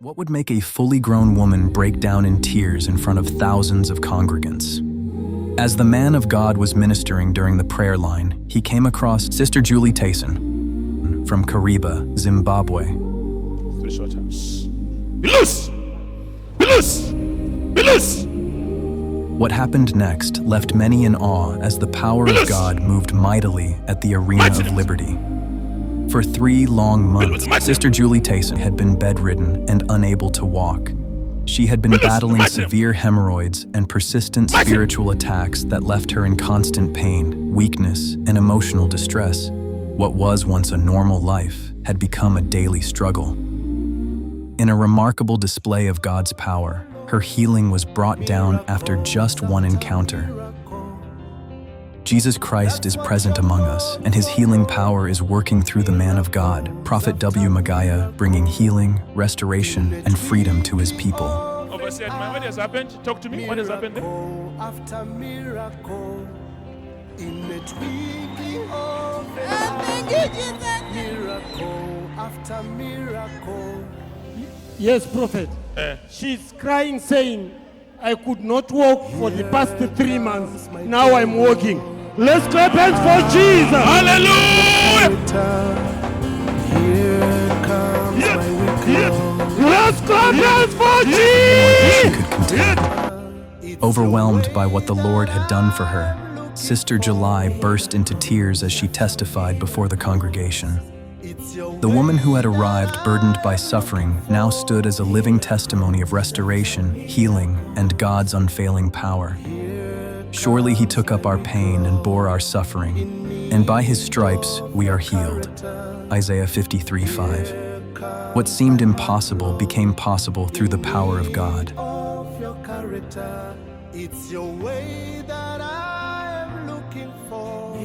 What would make a fully grown woman break down in tears in front of thousands of congregants? As the man of God was ministering during the prayer line, he came across Sister Julie Taison from 𝘁𝗵𝘁, Zimbabwe. 3 short times. Be loose! Be loose! Be loose! What happened next left many in awe as the power of God moved mightily at the arena of liberty. For 3 long months, Sister Julie Taison had been bedridden and unable to walk. She had been battling severe hemorrhoids and persistent spiritual attacks that left her in constant pain, weakness, and emotional distress. What was once a normal life had become a daily struggle. In a remarkable display of God's power, her healing was brought down after just one encounter. Jesus Christ is present among us, and his healing power is working through the man of God, Prophet Magaya, bringing healing, restoration, and freedom to his people. Overseer, what has happened? Talk to me. What has happened there? After miracle, in the twinkling of an eye. Miracle after miracle. Yes, Prophet. She's crying, saying, I could not walk for the past 3 months. Now I'm walking. Let's clap hands for Jesus. Hallelujah! Here comes my weakness. Let's clap hands for She Jesus. could contain. Overwhelmed by what the Lord had done for her, Sister July burst into tears as she testified before the congregation. The woman who had arrived burdened by suffering now stood as a living testimony of restoration, healing, and God's unfailing power. Surely he took up our pain and bore our suffering, and by his stripes we are healed. Isaiah 53:5. What seemed impossible became possible through the power of God. Of your character, it's your way that I am looking for.